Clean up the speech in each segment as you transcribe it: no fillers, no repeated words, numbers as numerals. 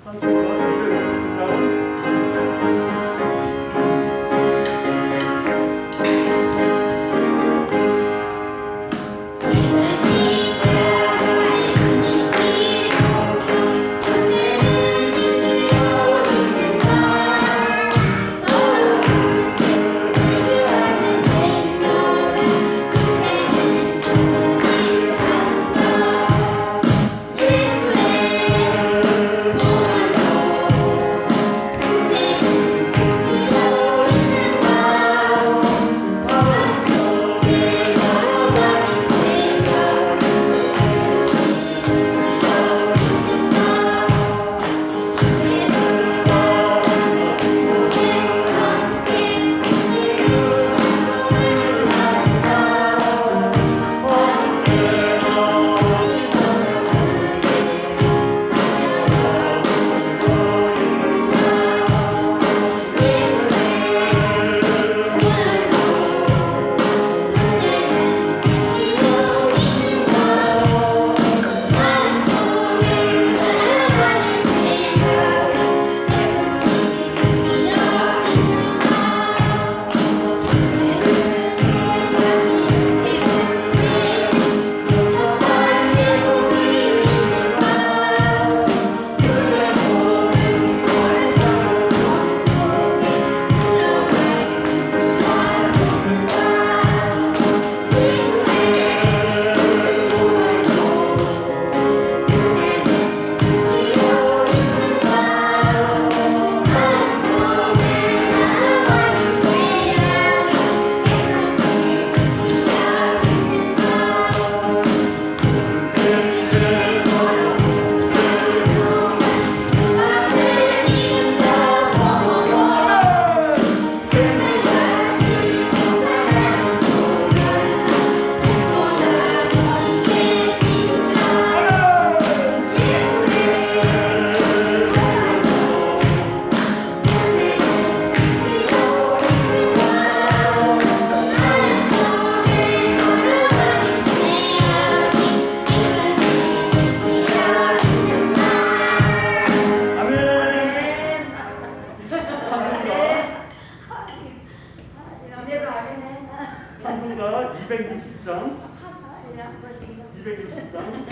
상품가 260장. 260장.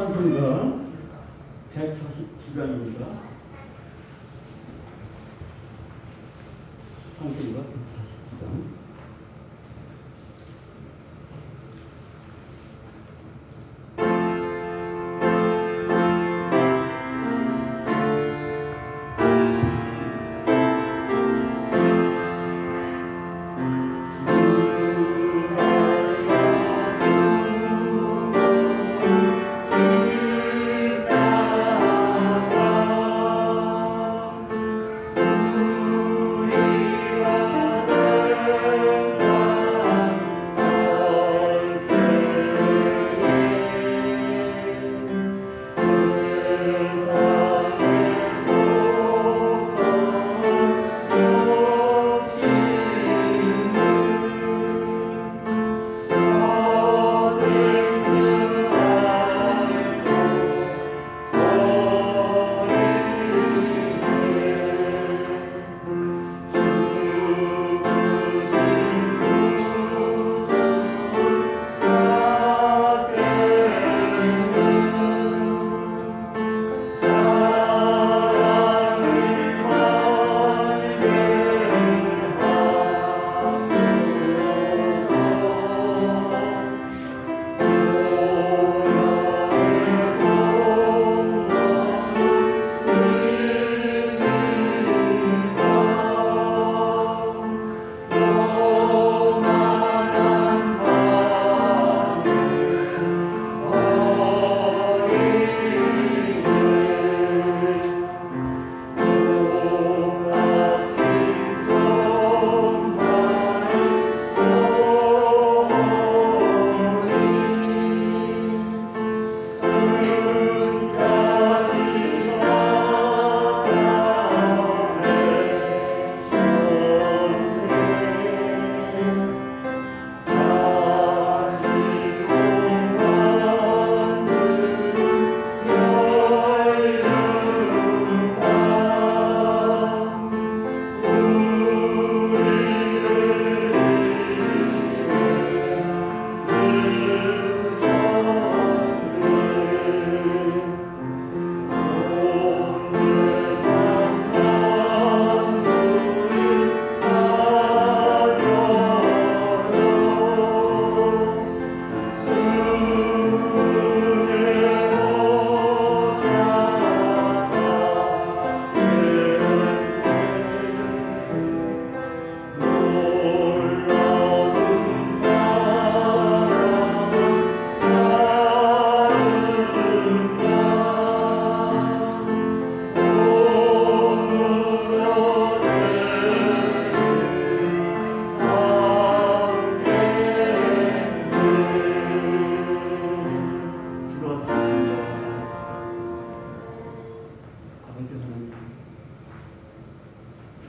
찬송가 149장입니다. 찬송가 149장.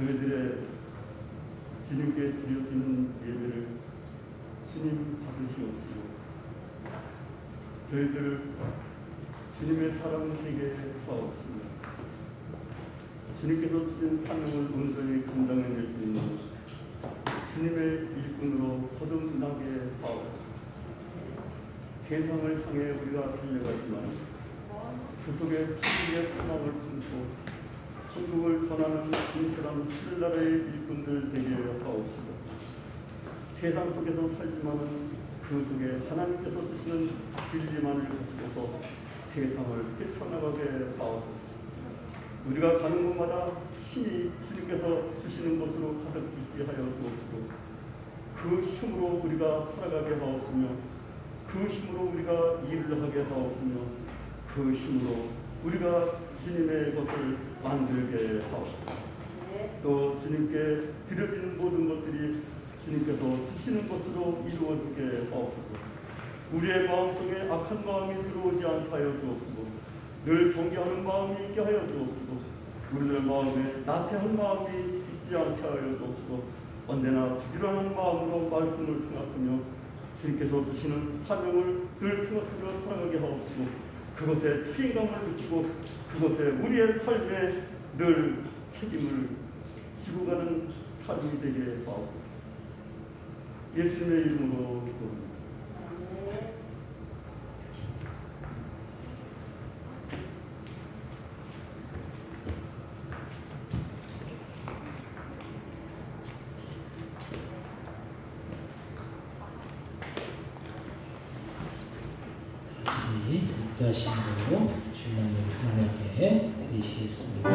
저희들의 주님께 드려지는 예배를 주님 받으시옵시고 저희들을 주님의 사랑 되게 하옵시고 주님께서 주신 사명을 온전히 감당해낼 수 있는 주님의 일꾼으로 거듭나게 하옵소서. 세상을 향해 우리가 달려가지만 그 속에 천국의 소망을 품고 천국을 전하는 진실한 하늘나라의 일꾼들 되게 하옵시고 세상 속에서 살지만은 그 속에 하나님께서 주시는 진리만을 가지고서 세상을 헤쳐나가게 하옵소서. 우리가 가는 곳마다 힘이 주님께서 주시는 곳으로 가득 있게 하여 주옵시고 그 힘으로 우리가 살아가게 하옵시며 그 힘으로 우리가 일을 하게 하옵시며 그 힘으로 우리가 주님의 것을 만들게 하옵소서. 또 주님께 드려지는 모든 것들이 주님께서 주시는 것으로 이루어지게 하옵소서. 우리의 마음속에 악한 마음이 들어오지 않게 하여 주옵시고 늘 경계하는 마음이 있게 하여 주옵시고 우리들 마음에 나태한 마음이 있지 않게 하여 주옵시고 언제나 부지런한 마음으로 말씀을 생각하며 주님께서 주시는 사명을 늘 생각하며 살아가게 하옵시고 그것에 책임감을 느끼고 그것에 우리의 삶에 늘 책임을 지고 가는 삶이 되게 하옵소서. 예수님의 이름으로 기도합니다. 같이 인도하심으로 주님의 하나님께 드리시겠습니다.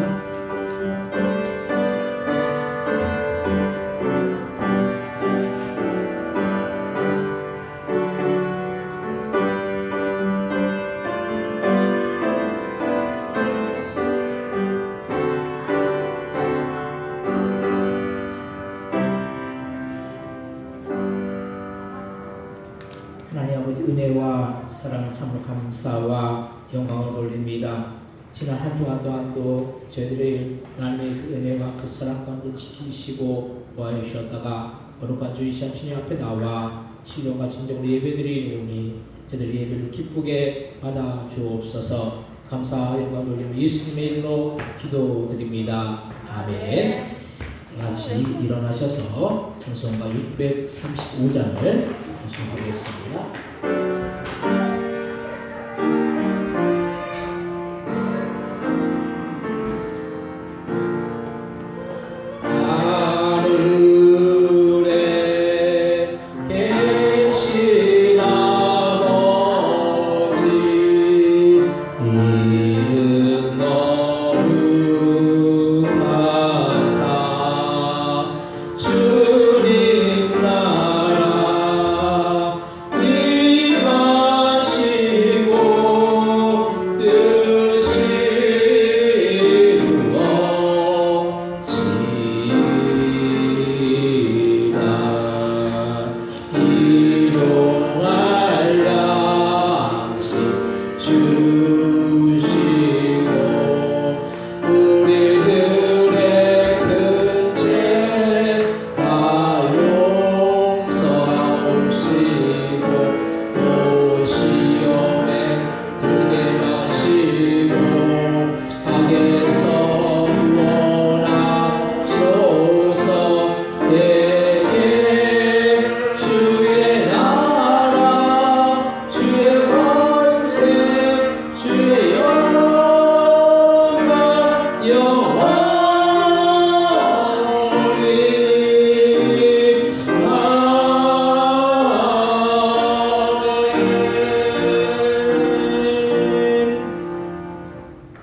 하나님 아버지 은혜와 사랑 참으로 감사와 영광을 돌립니다. 지난 한 주간 동안도 저희들의 하나님의 그 은혜와 그 사랑 가운데 지키시고 보아주셨다가 거룩한 주의 시간 주님 앞에 나와 신령과 진정으로 예배드리니 저희들 예배를 기쁘게 받아 주옵소서. 감사와 영광을 돌리며 예수님의 이름으로 기도드립니다. 아멘. 같이 일어나셔서 찬송가 635장을 찬송하겠습니다.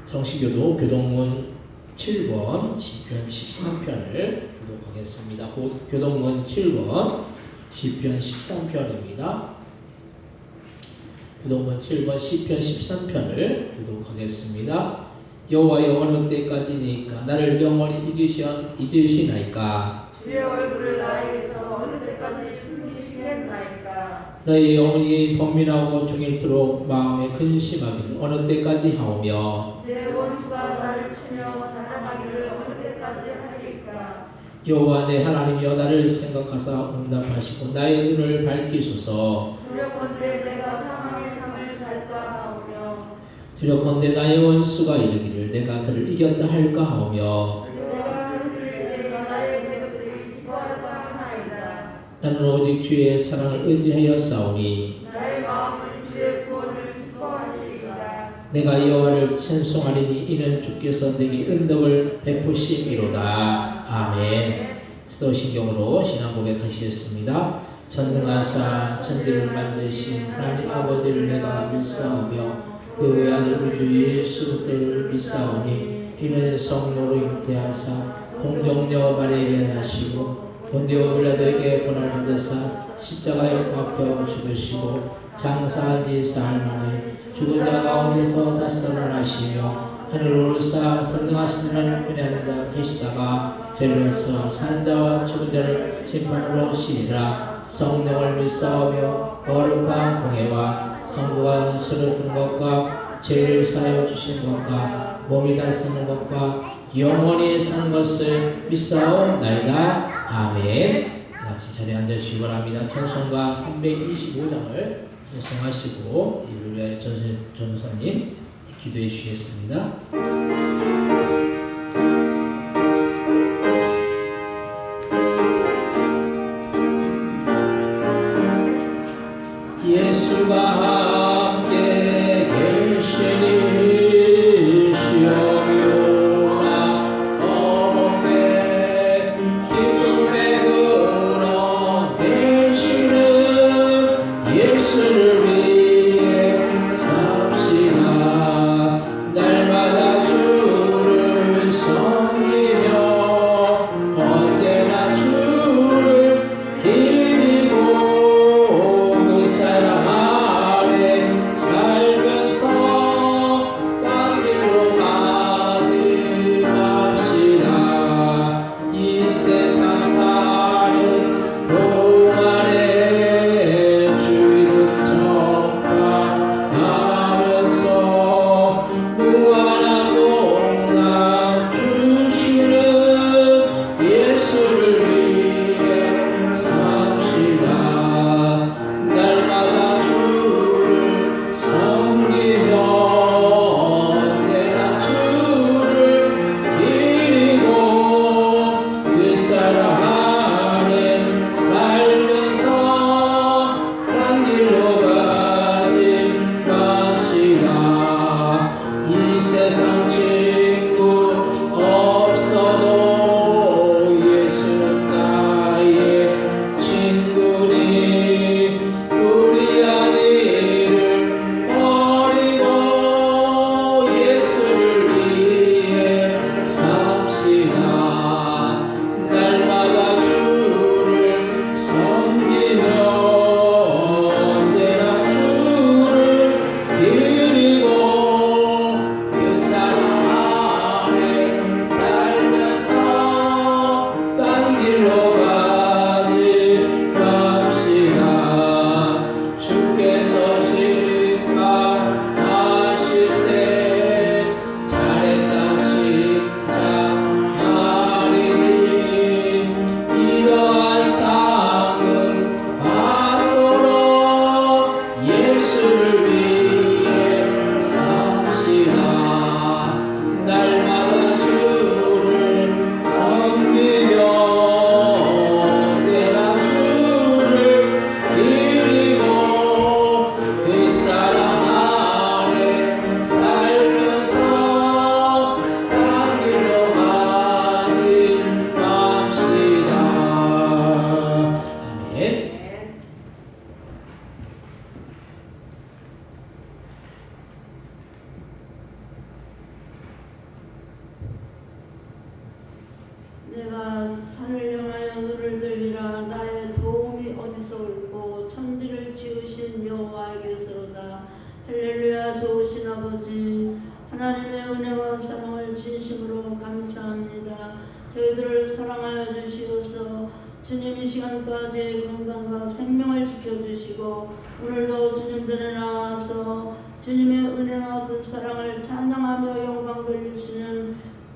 성시교도 교동문 7번 시편 13편을 교독하겠습니다. 교동문 7번 시편 13편입니다. 교동문 7번 시편 13편을 교독하겠습니다. 여호와여 어느 때까지니까 나를 영원히 잊으시나이까 주의 얼굴을 나에게서 어느 때까지 숨기시겠나이까. 너희 영혼이 번민하고 중일토록 마음에 근심하기를 어느 때까지 하오며 내 원수가 나를 치며 자랑하기를 어느 때까지 하리까. 여호와 내 하나님이여 나를 생각하사 응답하시고 나의 눈을 밝히소서. 두렵건대 내가 사망의 잠을 잘까 하오며 두렵건대 나의 원수가 이르기를 내가 그를 이겼다 할까 하오며 내가 그를 내가 나의 대적들이 기뻐할까 하나이다. 나는 오직 주의 사랑을 의지하여 싸우니 나의 마음은 주의 구원을 기뻐하시리이다. 내가 여호와를 찬송하리니 이는 주께서 내게 은덕을 베푸심이로다. 아멘. 스도신경으로 신앙 고백하시겠습니다. 전능하사 천지를 만드신 하나님 아버지를 내가 믿사오며 그 외아들 우주 예수 그리스도를 믿사오니 이는 성령으로 잉태하사 동정녀 마리아에게 나시고 본디오 빌라도에게 고난을 받으사 십자가에 못 박혀 죽으시고 장사한 지 사흘 만에 죽은 자 가운데서 다시 살아나시며 하늘로 오르사 전능하신 하나님 편에 앉아 계시다가 저리로서 산자와 죽은 자를 심판하러 오시리라. 성령을 믿사오며 거룩한 공회와 성도가 서로 든 것과 죄를 사하여 주신 것과 몸이 다 쓰는 것과 영원히 사는 것을 믿사옵나이다. 아멘. 같이 자리에 앉으시기 바랍니다. 찬송가 325장을 찬송하시고 이를 위하여 전도사님 기도해 주시겠습니다. 예수가 함께 계시니 시험이오나 거복된 기쁨의 그런 대신은 예수를 위해 아버지, 하나님의 은혜와 사랑을 진심으로 감사합니다. 저희들을 사랑하여 주시옵소서. 주님 이 시간까지 건강과 생명을 지켜주시고 오늘도 주님 전에 나와서 주님의 은혜와 그 사랑을 찬양하며 영광 돌리시는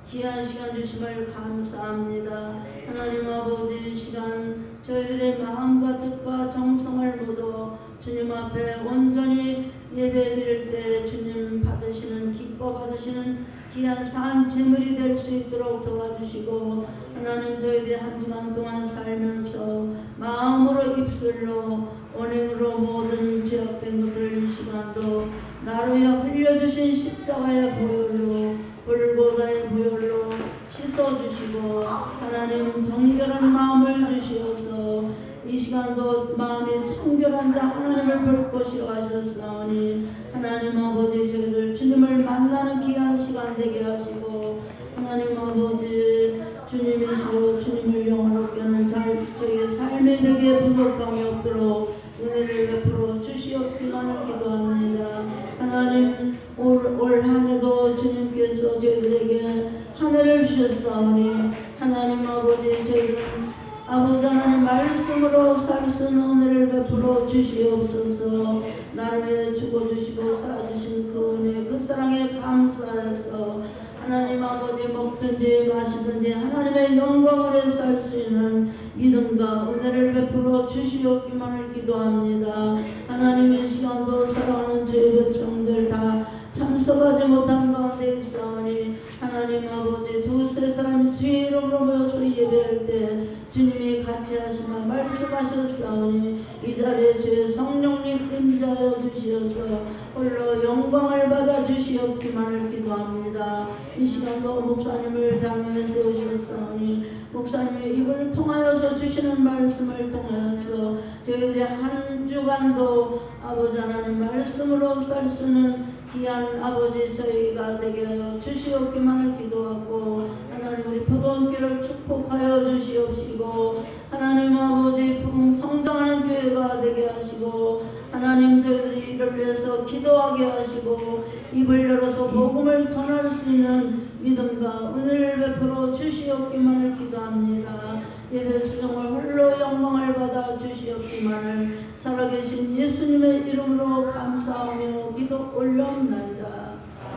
귀한 시간 주심을 감사합니다. 하나님 아버지, 이 시간 저희들의 마음과 뜻과 정성을 모두 주님 앞에 온전히 예배드릴 때 주님 받으시는, 기뻐 받으시는 귀한 산 제물이 될 수 있도록 도와주시고, 하나님 저희들이 한 주간 동안 살면서 마음으로, 입술로, 언행으로 모든 죄악된 것들을 이 시간도 나로야 흘려주신 십자가의 보혈로, 골고다의 보혈로 씻어주시고, 하나님 정결한 마음을 주시어서 이 시간도 마음이 청결한 자 하나님을 볼 것이라 하셨사오니, 하나님 아버지 저희들 주님을 만나는 귀한 시간 되게 하시고, 하나님 아버지 주님이시오 주님을 영원롭게 하는 저희의 삶에 되게 부족함이 없도록 은혜를 베풀어 주시옵기만을 기도합니다. 하나님 올 한 해도 주님께서 저희들에게 한 해를 주셨사오니, 하나님 아버지 저희들은 아버지 하나님 말씀으로 살 수 있는 은혜를 베풀어 주시옵소서. 나를 위해 죽어주시고 살아주신 그 은혜, 그 사랑에 감사해서 하나님 아버지 먹든지 마시든지 하나님의 영광으로 살 수 있는 믿음과 은혜를 베풀어 주시옵기만을 기도합니다. 하나님의 시간도 사랑하는 주의 백성들 다 참석하지 못한 가운데 있사오니, 하나님 아버지 두세 사람이 주의 이름으로 모여서 예배할 때 주님이 같이 하시며 말씀하셨사오니, 이 자리에 주의 성령님 임재하여 주시어서 홀로 영광을 받아 주시옵기만을 기도합니다. 이 시간도 목사님을 당면에 세우셨사오니, 목사님의 입을 통하여서 주시는 말씀을 통하여서 저희들이 한 주간도 아버지 하나님 말씀으로 살 수 있는 귀한 아버지 저희가 되게 하여 주시옵기만을 기도하고, 하나님 우리 포도원교를 축복하여 주시옵시고, 하나님 아버지 부흥 성장하는 교회가 되게 하시고, 하나님 저희들이 이를 위해서 기도하게 하시고, 입을 열어서 복음을 전할 수 있는 믿음과 은혜를 베풀어 주시옵기만을 기도합니다. 예배 수정을 홀로 영광을 받아 주시옵기만을 살아계신 예수님의 이름으로 감사하며 기도 올려옵나이다.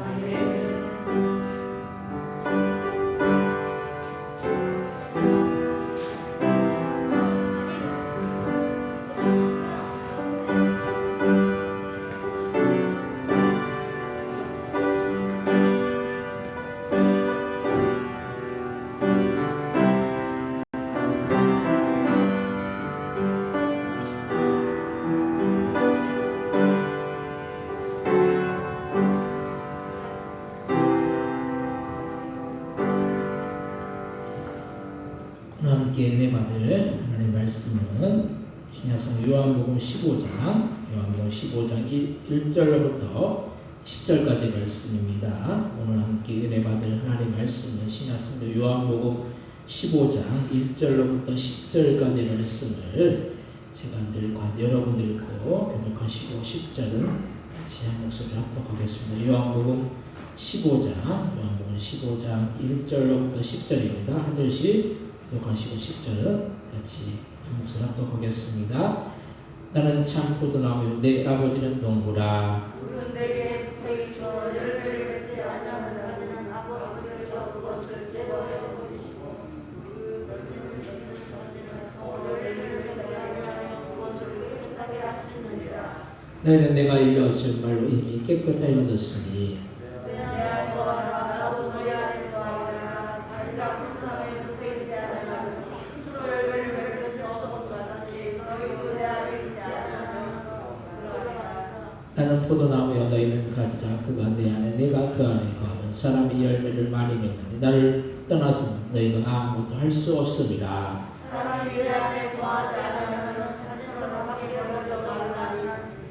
아멘. 함께 은혜 받을 하나님 말씀은 신약성 요한복음 15장 1절로부터 10절까지 말씀입니다. 오늘 함께 은혜 받을 하나님 말씀은 신약성 요한복음 15장 1절로부터 10절까지 말씀을 제가 여러분들 읽고 교독하시고 10절은 같이 한 목소리 합독하겠습니다. 요한복음 15장 1절로부터 10절입니다. 한 절씩 교독하시고 10절은 같이 한 목소리 합독하겠습니다. 나는 참 포도나무요 내 아버지는 농부라. 우리는 내게 붙어있어 열매를 맺지 아니하는 자는 아버지께서 그것을 제거해 버리시고, 그 열매를 맺는 자는 열매를 맺지 아니하여 그것을 깨끗하게 하시느니라. 너희는 내가 일러준 말로 이미 깨끗하여졌으니 내 안에 거하라. 나도 너희 안에 거하리라. 가지가 포도나무에 붙어있지 아니하면 스스로 열매를 맺을 수 없을 것 같이 너희도 내 안에 있지 아니하면 그러하리라. 나는 포도나무여 너희는 가지라. 그가 내 안에 내가 그 안에 거하면 사람이 열매를 많이 맺나니 나를 떠나서는 너희가 아무것도 할 수 없음이라. 사람이 내 안에 거하지 않으면 가지처럼 하게 되려고 하나니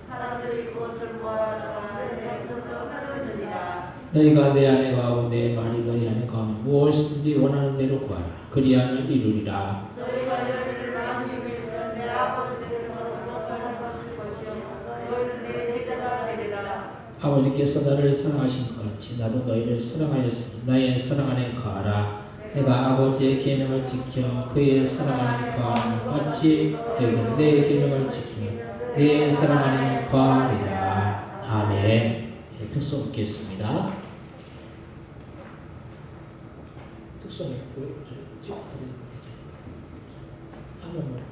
사람들이 그것을 보아하다가 내 곁에서 사르느니라. 너희가 내 안에 거하고 내 말이 너희 안에 거하면 무엇이든지 원하는 대로 구하라. 그리하면 이루리라. 너희가 열매를 많이 맺으면 내 아버지께서 영광을 받으실 것이요 너희는 내 제자가 되리라. 아버지께서 나를 사랑하신 것 같이 나도 너희를 사랑하였으니 나의 사랑 안에 거하라. 내가 아버지의 계명을 지켜 그의 사랑 안에 거하는 것 같이 너희도 내 계명을 지키면 내 사랑 안에 거하리라. 아멘. 특송 읽겠습니다. 특송 읽고 찍어드려야 되죠. 한 번만.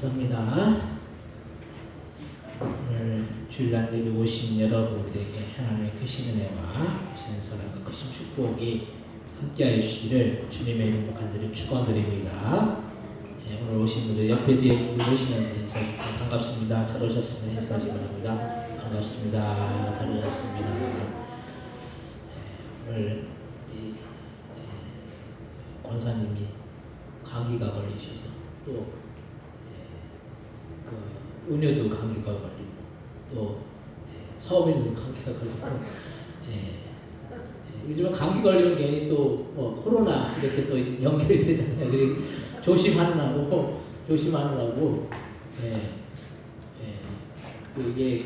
감사합니다. 오늘 주일날 예배 오신 여러분들에게 하나님의 크신 은혜와 크신 사랑과 크신 축복이 함께하여 주시기를 주님의 이름으로 간절히 축원드립니다. 오늘 오신 분들 옆에 뒤에 분들 오시면서 인사하시고 반갑습니다. 잘 오셨습니다. 인사하시기 바랍니다. 반갑습니다. 잘 오셨습니다. 오늘 우리 권사님이 감기가 걸리셔서 또 은효도 감기가 걸리고 또 서민도 감기가 걸리고 요즘은 감기 걸리면 괜히 또 뭐 코로나 이렇게 또 연결이 되잖아요. 그리고 조심하느라고 이게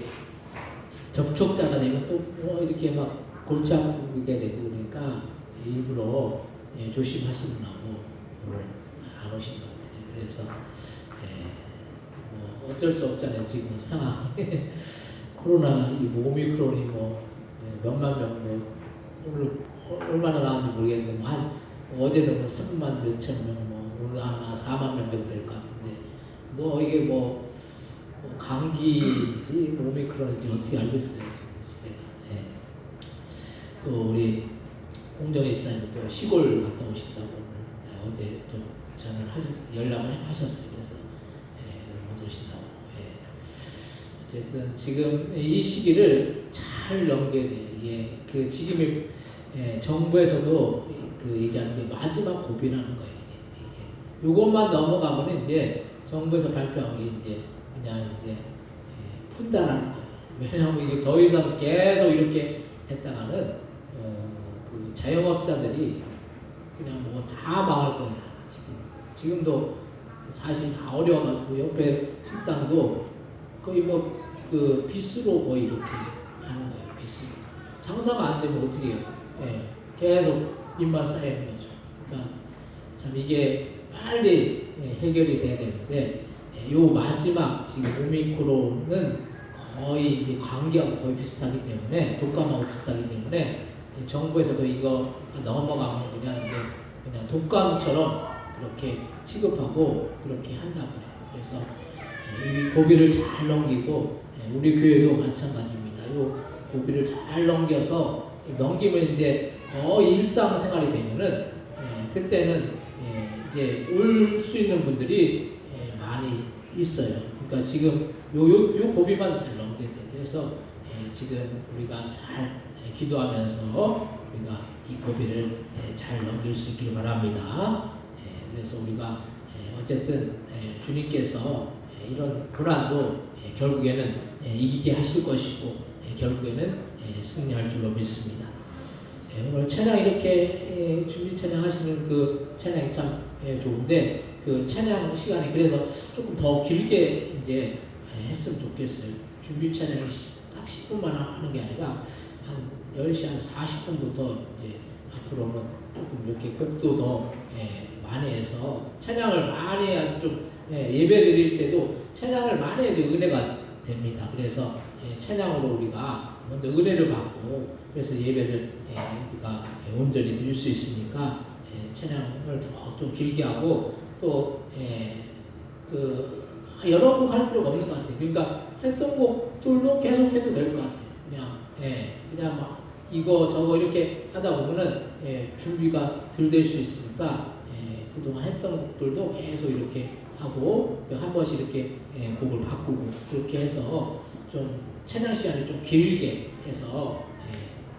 접촉자가 되면 또 뭐 이렇게 막 골치 아프게 되고 그러니까 일부러 조심하시느라고 오늘 안 오신 것 같아요. 그래서 뭐 어쩔 수 없잖아요. 지금 상황 코로나 이 오미크론이 뭐 몇만 명 뭐 오늘 얼마나 나왔는지 모르겠는데 뭐 한 어제는 뭐 3만 몇천 명 뭐 오늘 아마 4만 명 정도 될 것 같은데 뭐 이게 뭐 감기인지 뭐 오미크론인지 어떻게 알겠어요 지금 시대가. 또 우리 공정의 시사님 또 시골 갔다 오신다고 오늘 어제 또 연락을 하셨어요. 그래서 못 오신다고. 어쨌든 지금 이 시기를 잘 넘겨야 돼요. 이게 그 지금 정부에서도 그 얘기하는 게 마지막 고비라는 거예요. 이게 요것만 넘어가면 이제 정부에서 발표한 게 이제 그냥 이제 푼다라는 거예요. 왜냐하면 이게 더 이상 계속 이렇게 했다가는 그 자영업자들이 그냥 뭐 다 망할 거다. 지금도 사실 다 어려워가지고 옆에 식당도 거의 뭐 그 빚으로 거의 이렇게 하는 거예요. 빚으로. 장사가 안 되면 어떻게 해요? 계속 빚만 쌓이는 거죠. 그러니까 참 이게 빨리 해결이 돼야 되는데 요 마지막 지금 오미크론은 거의 이제 관계하고 거의 비슷하기 때문에 독감하고 비슷하기 때문에 정부에서도 이거 넘어가면 그냥 독감처럼 그렇게 취급하고 그렇게 한다고 해요. 그래서 이 고비를 잘 넘기고 우리 교회도 마찬가지입니다. 요 고비를 잘 넘기면 이제 거의 일상생활이 되면은 그때는 이제 올 수 있는 분들이 많이 있어요. 그러니까 지금 요 고비만 잘 넘겨야 돼요. 그래서 지금 우리가 잘 기도하면서 우리가 이 고비를 잘 넘길 수 있기를 바랍니다. 그래서 우리가 어쨌든 주님께서 이런 고난도 결국에는 이기게 하실 것이고 결국에는 승리할 줄로 믿습니다. 오늘 찬양 이렇게 준비 찬양 하시는 그 찬양이 참 좋은데 그 찬양 시간이 그래서 조금 더 길게 이제 했으면 좋겠어요. 준비 찬양이 딱 10분만 하는 게 아니라 한 10시 한 40분부터 이제 앞으로는 조금 이렇게 곡도 더 많이 해서 찬양을 많이 해야지 좀 예배 드릴 때도 찬양을 많이 해야지 은혜가 됩니다. 그래서 찬양으로 우리가 먼저 은혜를 받고 그래서 예배를 우리가 온전히 드릴 수 있으니까 찬양을 더 좀 길게 하고 또 여러 곡 할 필요가 없는 것 같아요. 그러니까 했던 곡들로 계속 해도 될 것 같아요. 그냥 막 이거 저거 이렇게 하다 보면은 준비가 덜 될 수 있으니까 그동안 했던 곡들도 계속 이렇게 하고 한 번씩 이렇게 곡을 바꾸고 그렇게 해서 좀 찬양 시간을 좀 길게 해서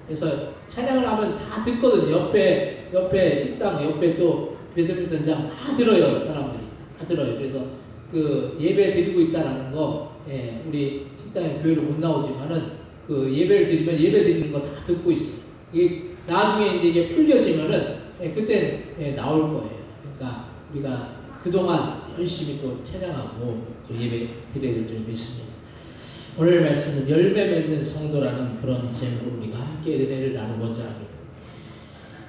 그래서 찬양을 하면 다 듣거든요. 옆에 식당 옆에 또 배드민턴장 다 들어요. 사람들이 다 들어요. 그래서 그 예배 드리고 있다라는 거 우리 식당에 교회를 못 나오지만은 그 예배를 드리면 예배 드리는 거 다 듣고 있어요. 이게 나중에 이제 이게 풀려지면은 그때 나올 거예요. 그러니까 우리가 그동안 열심히 또 찬양하고 또 예배 드려야 될 줄 믿습니다. 오늘 말씀은 열매 맺는 성도라는 그런 제목으로 우리가 함께 은혜를 나누고자 합니다.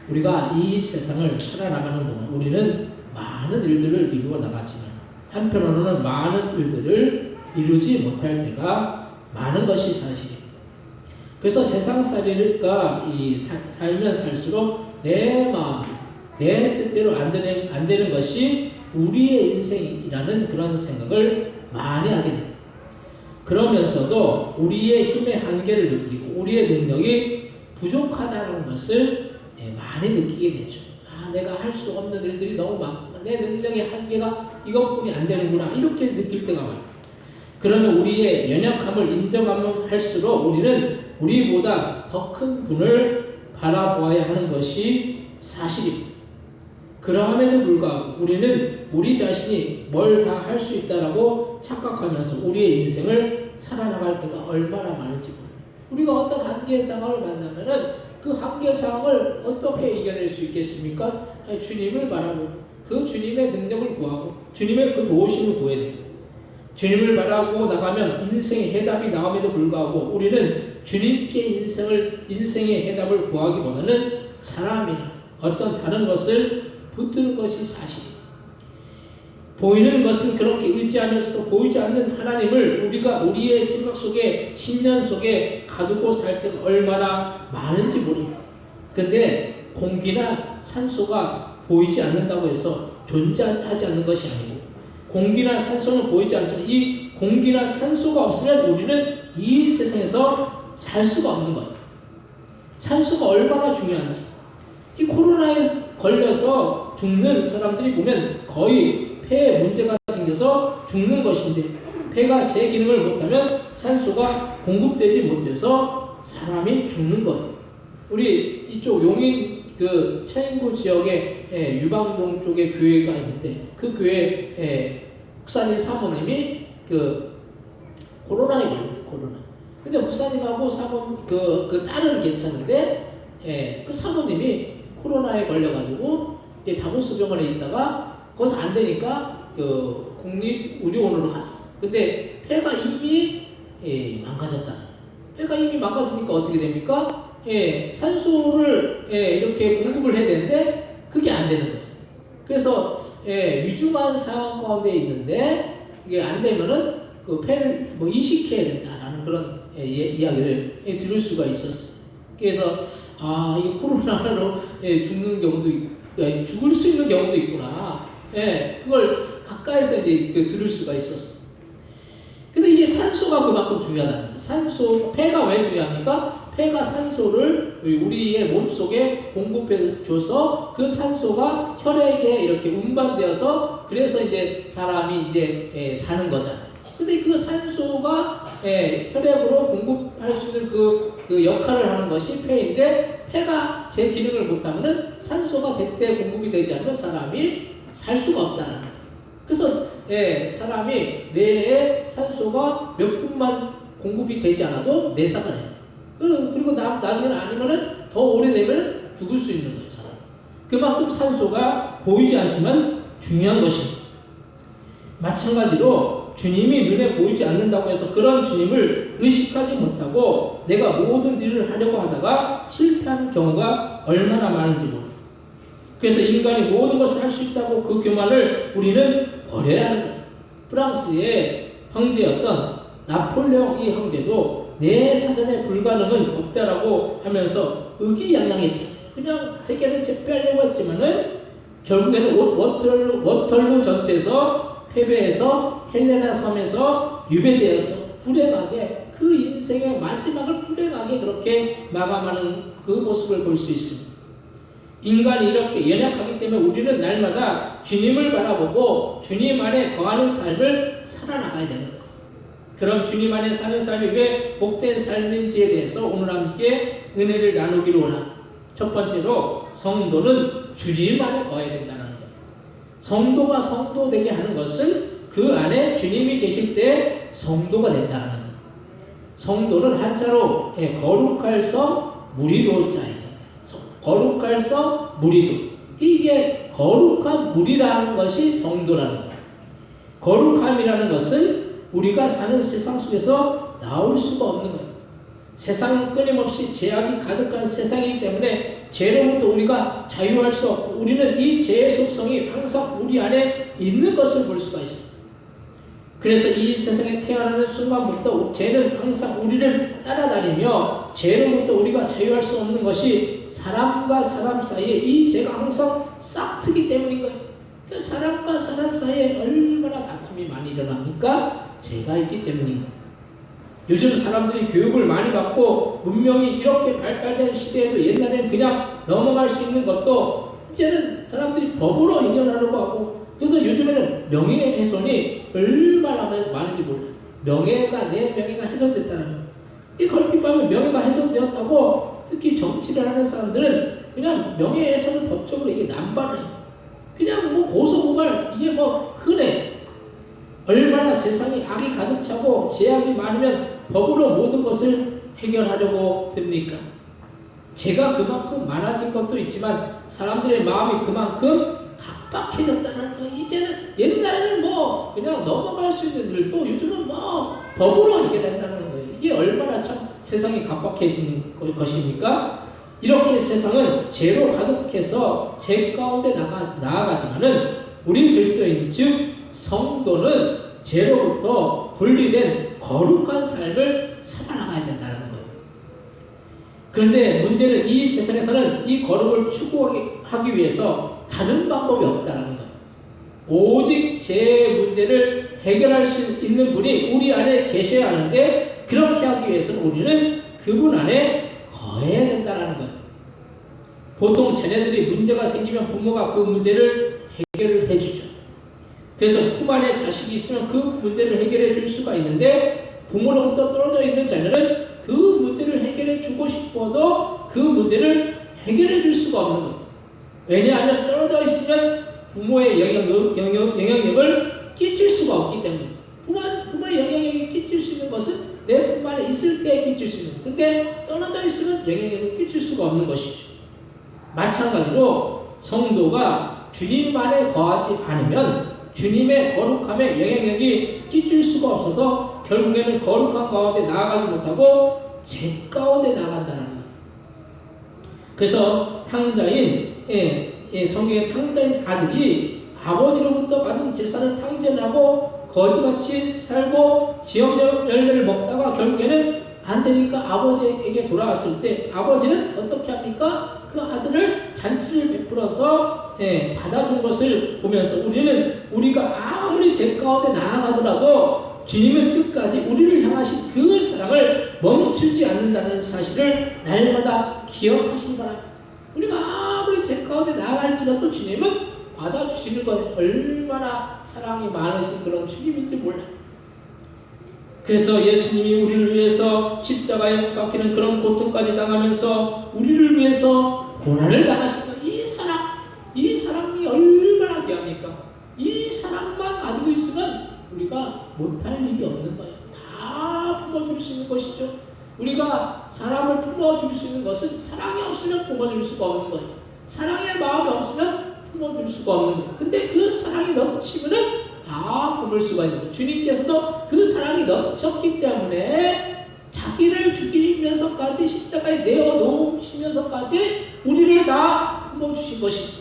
우리가 이 세상을 살아나가는 동안 우리는 많은 일들을 이루어 나가지만 한편으로는 많은 일들을 이루지 못할 때가 많은 것이 사실입니다. 그래서 세상살이가 살면 살수록 내 마음, 내 뜻대로 안 되는 것이 우리의 인생이라는 그런 생각을 많이 하게 됩니다. 그러면서도 우리의 힘의 한계를 느끼고 우리의 능력이 부족하다는 것을 많이 느끼게 되죠. 내가 할 수 없는 일들이 너무 많구나. 내 능력의 한계가 이것뿐이 안 되는구나. 이렇게 느낄 때가 많아요. 그러면 우리의 연약함을 인정하면 할수록 우리는 우리보다 더 큰 분을 바라보아야 하는 것이 사실입니다. 그러함에도 불구하고 우리는 우리 자신이 뭘 다 할 수 있다라고 착각하면서 우리의 인생을 살아나갈 때가 얼마나 많은지 모릅니다. 우리가 어떤 한계 상황을 만나면은 그 한계 상황을 어떻게 이겨낼 수 있겠습니까? 주님을 바라보고 그 주님의 능력을 구하고 주님의 그 도우심을 구해야 돼요. 주님을 바라보고 나가면 인생의 해답이 나옴에도 불구하고 우리는 주님께 인생의 해답을 구하기보다는 사람이나 어떤 다른 것을 붙드는 것이 사실입니다. 보이는 것은 그렇게 의지하면서도 보이지 않는 하나님을 우리가 우리의 생각 속에 신념 속에 가두고 살 때가 얼마나 많은지 모릅니다. 근데 공기나 산소가 보이지 않는다고 해서 존재하지 않는 것이 아니고 공기나 산소는 보이지 않지만 이 공기나 산소가 없으면 우리는 이 세상에서 살 수가 없는 거예요. 산소가 얼마나 중요한지. 이 코로나에 걸려서 죽는 사람들이 보면 거의 폐에 문제가 생겨서 죽는 것인데 폐가 제 기능을 못하면 산소가 공급되지 못해서 사람이 죽는 거예요. 우리 이쪽 용인 그 차인구 지역에 유방동 쪽에 교회가 있는데 그 교회 목사님 사모님이 그 코로나에 걸려요. 코로나. 근데 목사님하고 그 딸은 괜찮은데 그 사모님이 코로나에 걸려가지고 다보스병원에 있다가 거기서 안 되니까 그 국립의료원으로 갔어. 근데 폐가 이미 망가졌다는. 폐가 이미 망가지니까 어떻게 됩니까? 산소를 이렇게 공급을 해야 되는데 그게 안 되는 거예요. 그래서 위중한 상황 가운데 있는데 이게 안 되면은 그 폐를 뭐 이식해야 된다라는 그런 이야기를 들을 수가 있었어. 그래서 이 코로나로 죽는 경우도 죽을 수 있는 경우도 있구나. 그걸 가까이서 이제 들을 수가 있었어. 근데 이게 산소가 그만큼 중요하다는 거예요. 산소, 폐가 왜 중요합니까? 폐가 산소를 우리의 몸속에 공급해 줘서 그 산소가 혈액에 이렇게 운반되어서 그래서 이제 사람이 이제 사는 거잖아요. 근데 그 산소가 혈액으로 공급할 수 있는 그 역할을 하는 것이 폐인데 폐가 제 기능을 못하면은 산소가 제때 공급이 되지 않으면 사람이 살 수가 없다는 거예요. 그래서 사람이 뇌에 산소가 몇 분만 공급이 되지 않아도 내사가 돼요. 그리고 나중에는 아니면은 더 오래되면 죽을 수 있는 거예요, 사람. 그만큼 산소가 보이지 않지만 중요한 것입니다. 마찬가지로 주님이 눈에 보이지 않는다고 해서 그런 주님을 의식하지 못하고 내가 모든 일을 하려고 하다가 실패하는 경우가 얼마나 많은지 모릅니다. 그래서 인간이 모든 것을 할 수 있다고 그 교만을 우리는 버려야 하는 거예요. 프랑스의 황제였던 나폴레옹 이 황제도 내 사전에 불가능은 없다라고 하면서 의기양양했잖아요. 그냥 세계를 제패하려고 했지만은 결국에는 워털루 전투에서 패배해서 헬레나 섬에서 유배되어서 불행하게 그 인생의 마지막을 불행하게 그렇게 마감하는 그 모습을 볼 수 있습니다. 인간이 이렇게 연약하기 때문에 우리는 날마다 주님을 바라보고 주님 안에 거하는 삶을 살아나가야 되는 거예요. 그럼 주님 안에 사는 삶이 왜 복된 삶인지에 대해서 오늘 함께 은혜를 나누기로 원합니다. 첫 번째로 성도는 주님 안에 거해야 된다는 거예요. 성도가 성도 되게 하는 것은 그 안에 주님이 계실 때 성도가 된다는 거예요. 성도는 한자로 거룩할 성 무리도자이잖아요. 거룩할 성 무리도. 이게 거룩한 무리라는 것이 성도라는 거예요. 거룩함이라는 것은 우리가 사는 세상 속에서 나올 수가 없는 거예요. 세상은 끊임없이 죄악이 가득한 세상이기 때문에 죄로부터 우리가 자유할 수 없고 우리는 이 죄의 속성이 항상 우리 안에 있는 것을 볼 수가 있어요. 그래서 이 세상에 태어나는 순간부터 죄는 항상 우리를 따라다니며 죄로부터 우리가 자유할 수 없는 것이 사람과 사람 사이에 이 죄가 항상 싹트기 때문인 거예요. 그 사람과 사람 사이에 얼마나 다툼이 많이 일어납니까? 죄가 있기 때문인 거예요. 요즘 사람들이 교육을 많이 받고 문명이 이렇게 발달된 시대에도 옛날에는 그냥 넘어갈 수 있는 것도 이제는 사람들이 법으로 해결하려고 하고, 그래서 요즘에는 명예훼손이 얼마나 많은지 몰라요. 명예가, 내 명예가 훼손됐다는 거예요. 이 걸핏하면 명예가 훼손되었다고, 특히 정치를 하는 사람들은 그냥 명예훼손을 법적으로 이게 남발을 해요. 그냥 뭐 고소고발, 이게 뭐 흔해. 얼마나 세상에 악이 가득 차고 죄악이 많으면 법으로 모든 것을 해결하려고 듭니까? 죄가 그만큼 많아진 것도 있지만 사람들의 마음이 그만큼 각박해졌다는 거예요. 이제는 옛날에는 뭐 그냥 넘어갈 수 있는 일도 요즘은 뭐 법으로 해결한다는 거예요. 이게 얼마나 참 세상이 각박해지는 것입니까? 이렇게 세상은 죄로 가득해서 죄 가운데 나아가지만은 우리 그리스도인 즉 성도는 죄로부터 분리된 거룩한 삶을 살아나가야 된다는 거예요. 그런데 문제는 이 세상에서는 이 거룩을 추구하기 위해서 다른 방법이 없다는 거예요. 오직 죄의 문제를 해결할 수 있는 분이 우리 안에 계셔야 하는데, 그렇게 하기 위해서는 우리는 그분 안에 거해야 된다는 거예요. 보통 자녀들이 문제가 생기면 부모가 그 문제를 해결을 해주죠. 그래서 품 안에 자식이 있으면 그 문제를 해결해 줄 수가 있는데, 부모로부터 떨어져 있는 자녀는 그 문제를 해결해 주고 싶어도 그 문제를 해결해 줄 수가 없는 거예요. 왜냐하면 떨어져 있으면 부모의 영향력을 끼칠 수가 없기 때문에. 부모의 영향력이 끼칠 수 있는 것은 내 품 안에 있을 때 끼칠 수 있는 거예요. 근데 떨어져 있으면 영향력을 끼칠 수가 없는 것이죠. 마찬가지로 성도가 주님 안에 거하지 않으면 주님의 거룩함에 영향력이 끼칠 수가 없어서 결국에는 거룩한 가운데 나아가지 못하고 죄 가운데 나아간다는 거예요. 그래서 탕자인 성경의 탕자인 아들이 아버지로부터 받은 재산을 탕진하고 거지같이 살고 지역 열매를 먹다가 결국에는 안 되니까 아버지에게 돌아왔을 때 아버지는 어떻게 합니까? 그 아들을 잔치를 베풀어서 받아준 것을 보면서 우리가 아무리 죄 가운데 나아가더라도 주님은 끝까지 우리를 향하신 그 사랑을 멈추지 않는다는 사실을 날마다 기억하시기 바랍니다. 우리가 아무리 죄 가운데 나아갈지라도 주님은 받아주시는 것, 얼마나 사랑이 많으신 그런 주님인지 몰라요. 그래서 예수님이 우리를 위해서 십자가에 못 박히는 그런 고통까지 당하면서 우리를 위해서 고난을 당하신 거예요. 이 사랑이 얼마나 귀합니까? 이 사랑만 가지고 있으면 우리가 못할 일이 없는 거예요. 다 품어줄 수 있는 것이죠. 우리가 사람을 품어줄 수 있는 것은 사랑이 없으면 품어줄 수가 없는 거예요. 사랑의 마음이 없으면 품어줄 수가 없는 거예요. 근데 그 사랑이 넘치면은 다 품을 수가 있는 거예요. 주님께서도 그 사랑이 넘쳤기 때문에 자기를 죽이면서까지 십자가에 내어놓으시면서까지 우리를 다 품어주신 것입니다.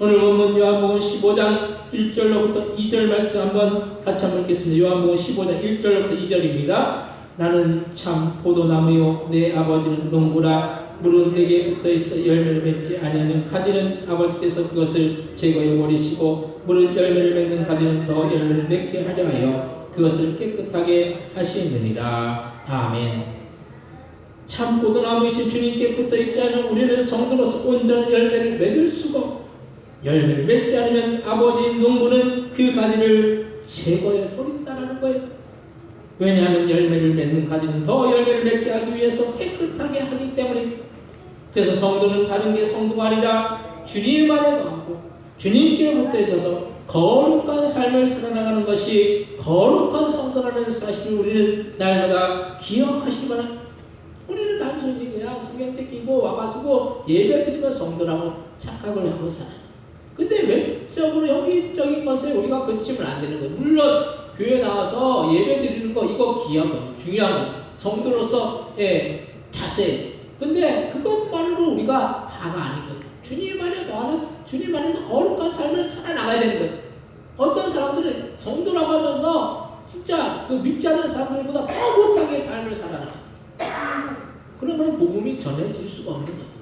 오늘 본문 요한복음 15장 1절로부터 2절 말씀 한번 같이 한번 읽겠습니다. 요한복음 15장 1절로부터 2절입니다. 나는 참 포도나무요 내 아버지는 농부라. 물은 내게 붙어있어 열매를 맺지 아니하는 가지는 아버지께서 그것을 제거해 버리시고 물은 열매를 맺는 가지는 더 열매를 맺게 하려 하여 그것을 깨끗하게 하시느니라. 아멘. 참 포도나무이신 주님께 붙어있지 않은 우리는 성도로서 온전한 열매를 맺을 수가 없고, 열매를 맺지 않으면 아버지인 농부는 그 가지를 제거해 버린다는 거예요. 왜냐하면 열매를 맺는 가지는 더 열매를 맺게 하기 위해서 깨끗하게 하기 때문입니다. 그래서 성도는 다른 게 성도가 아니라 주님 안에 거하고 주님께 붙어 있어서 거룩한 삶을 살아나가는 것이 거룩한 성도라는 사실을 우리는 날마다 기억하시기 바랍니다. 우리는 단순히 그냥 성경책 끼고 와가지고 예배드리면 성도라고 착각을 하고 살아요. 근데 외적으로 형식적인 것에 우리가 그치면 안 되는 거예요. 물론 교회 나와서 예배 드리는 거 이거 귀한 거예요. 중요한 거예요. 성도로서의 자세. 근데 그것만으로 우리가 다가 아닌 거예요. 주님 안에 거하는, 주님 안에서 거룩한 삶을 살아나가야 되는 거예요. 어떤 사람들은 성도라고 하면서 진짜 그 믿지 않는 사람들보다 더 못하게 삶을 살아나가요. 그러면 복음이 전해질 수가 없는 거예요.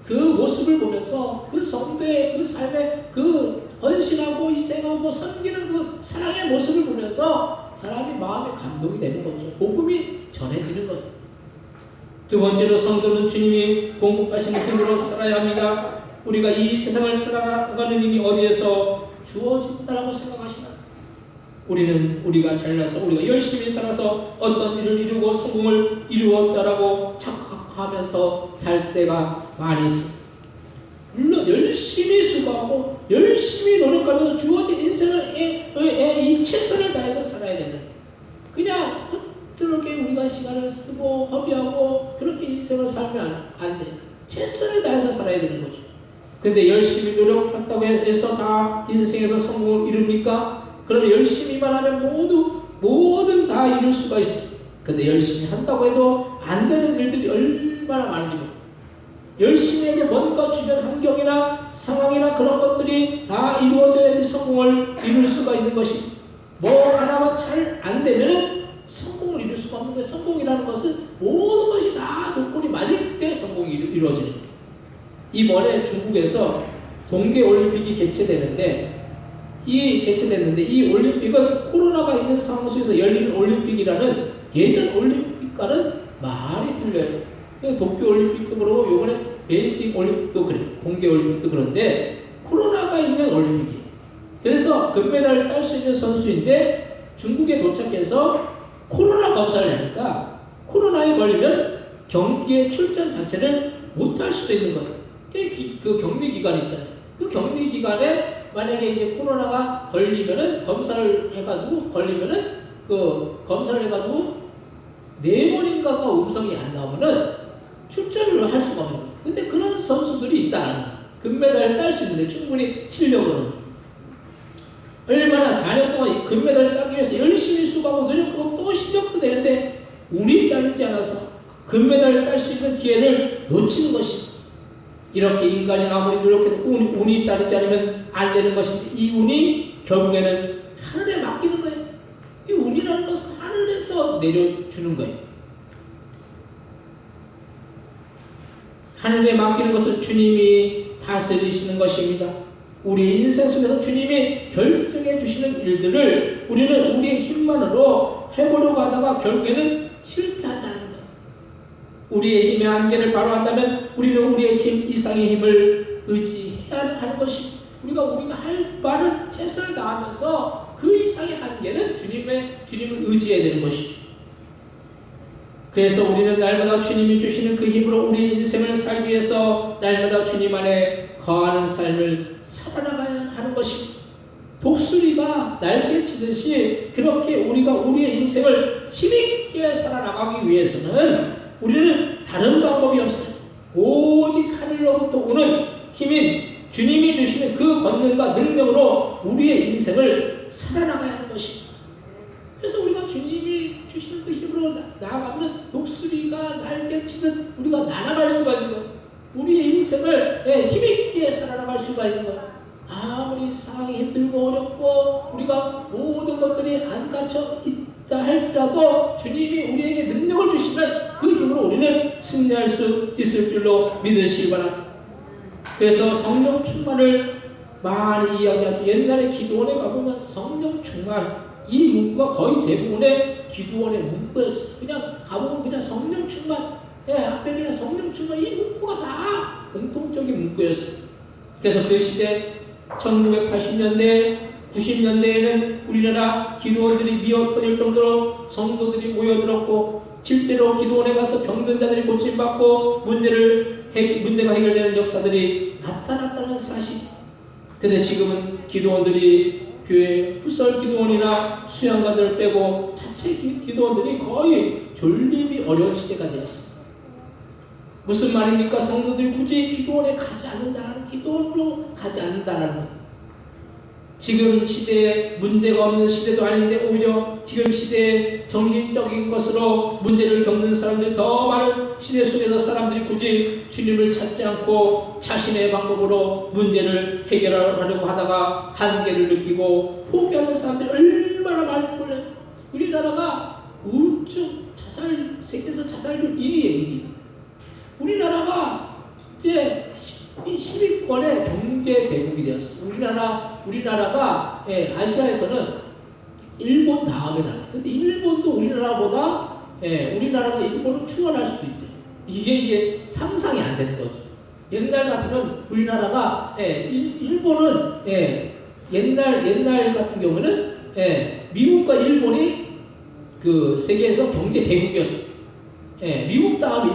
그 모습을 보면서 그 성도의 그 삶의 그 헌신하고 희생하고 섬기는 그 사랑의 모습을 보면서 사람이 마음에 감동이 되는 거죠. 복음이 전해지는 거예요. 두 번째로 성도는 주님이 공급하시는 힘으로 살아야 합니다. 우리가 이 세상을 살아가는 힘이 어디에서 주어진다라고 생각하시나요? 우리는 우리가 잘나서 우리가 열심히 살아서 어떤 일을 이루고 성공을 이루었다라고 착각하면서 살 때가 많이 있습니다. 물론 열심히 수고하고 열심히 노력하면서 주어진 인생을 이 최선을 다해서 살아야 되는, 그냥 허투루게 우리가 시간을 쓰고 허비하고 그렇게 인생을 살면 안 돼요. 최선을 다해서 살아야 되는 거죠. 근데 열심히 노력한다고 해서 다 인생에서 성공을 이룹니까? 그럼 열심히만 하면 뭐든 다 이룰 수가 있어. 근데 열심히 한다고 해도 안 되는 일들이 얼마나 많은지 모르겠어요. 열심히 해도 뭔가 주변 환경이나 상황이나 그런 것들이 다 이루어져야지 성공을 이룰 수가 있는 것이, 뭐 하나만 잘 안 되면은 성공을 이룰 수가 없는 거예요. 성공이라는 것은 모든 것이 다 조건이 맞을 때 성공이 이루어지는 거예요. 이번에 중국에서 동계올림픽이 개최됐는데 이 올림픽은 코로나가 있는 상황 속에서 열리는 올림픽이라는 예전 올림픽과는 말이 틀려요. 도쿄올림픽도 그러고 이번에 베이징 올림픽도 그래요. 동계올림픽도 그런데 코로나가 있는 올림픽이에요. 그래서 금메달을 딸 수 있는 선수인데 중국에 도착해서 코로나 검사를 하니까 코로나에 걸리면 경기에 출전 자체를 못할 수도 있는 거예요. 그 격리 기간 있잖아요. 그 격리 기간에 만약에 이제 코로나가 걸리면은 검사를 해가지고 해가지고 4번인가가 음성이 안 나오면은 출전을 할 수가 없는 거예요. 근데 그런 선수들이 있다는 거예요. 금메달을 딸 수 있는데 충분히 실력으로는. 얼마나 4년 동안 금메달을 따기 위해서 열심히 수고하고 노력하고 또 실력도 되는데 운이 따르지 않아서 금메달을 딸 수 있는 기회를 놓치는 것입니다. 이렇게 인간이 아무리 노력해도 운이 따르지 않으면 안 되는 것인데 이 운이 결국에는 하늘에 맡기는 거예요. 이 운이라는 것은 하늘에서 내려주는 거예요. 하늘에 맡기는 것을 주님이 다스리시는 것입니다. 우리 인생 속에서 주님이 결정해 주시는 일들을 우리는 우리의 힘만으로 해보려고 하다가 결국에는 실패한다는 거예요. 우리의 힘의 한계를 바로 한다면 우리는 우리의 힘 이상의 힘을 의지해야 하는 것입니다. 우리가 할 바는 최선을 다하면서 그 이상의 한계는 주님을 의지해야 되는 것이죠. 그래서 우리는 날마다 주님이 주시는 그 힘으로 우리 인생을 살기 위해서 날마다 주님 안에 거하는 삶을 살아나가야 하는 것입니다. 독수리가 날개치듯이 그렇게 우리가 우리의 인생을 힘있게 살아나가기 위해서는 우리는 다른 방법이 없어요. 오직 하늘로부터 오는 힘인 주님이 주시는 그 권능과 능력으로 우리의 인생을 살아나가야 하는 것입니다. 그래서 우리가 주님이 주시는 그 힘으로 나아가면 독수리가 날개치듯 우리가 날아갈 수가 있는 거예요. 우리의 인생을 힘있게 살아나갈 수가 있는 거예요. 아무리 상황이 힘들고 어렵고 우리가 모든 것들이 안 갖춰 있다 할지라도 주님이 우리에게 능력을 주시면 그 힘으로 우리는 승리할 수 있을 줄로 믿으시기 바랍니다. 그래서 성령 충만을 많이 이야기하죠. 옛날에 기도원에 가보면 성령 충만 이 문구가 거의 대부분의 기도원의 문구였어요. 그냥 가보면 그냥 성령 충만, 앞에 그냥 성령 충만 이 문구가 다 공통적인 문구였어요. 그래서 그 시대 1980년대, 90년대에는 우리나라 기도원들이 미어터질 정도로 성도들이 모여들었고 실제로 기도원에 가서 병든 자들이 고침받고 문제가 해결되는 역사들이 나타났다는 사실. 근데 지금은 기도원들이 교회 후설 기도원이나 수양관들을 빼고 자체 기도원들이 거의 존립이 어려운 시대가 되었습니다. 무슨 말입니까? 성도들이 굳이 기도원에 가지 않는다라는, 기도원으로 가지 않는다라는 것. 지금 시대에 문제가 없는 시대도 아닌데 오히려 지금 시대에 정신적인 것으로 문제를 겪는 사람들이 더 많은 시대 속에서 사람들이 굳이 주님을 찾지 않고 자신의 방법으로 문제를 해결하려고 하다가 한계를 느끼고 포기하는 사람들이 얼마나 많은지 몰라요. 우리나라가 우측 자살, 세계에서 자살률 1위예요. 1위. 우리나라가 이제 10 10위권의 경제 대국이 되었어요. 우리나라가 아시아에서는 일본 다음에 나라. 근데 일본도 우리나라가 일본을 추월할 수도 있대요. 이게 상상이 안 되는 거죠. 옛날 같으면 우리나라가 일본은 옛날 같은 경우는 미국과 일본이 그 세계에서 경제 대국이었어. 미국 다음에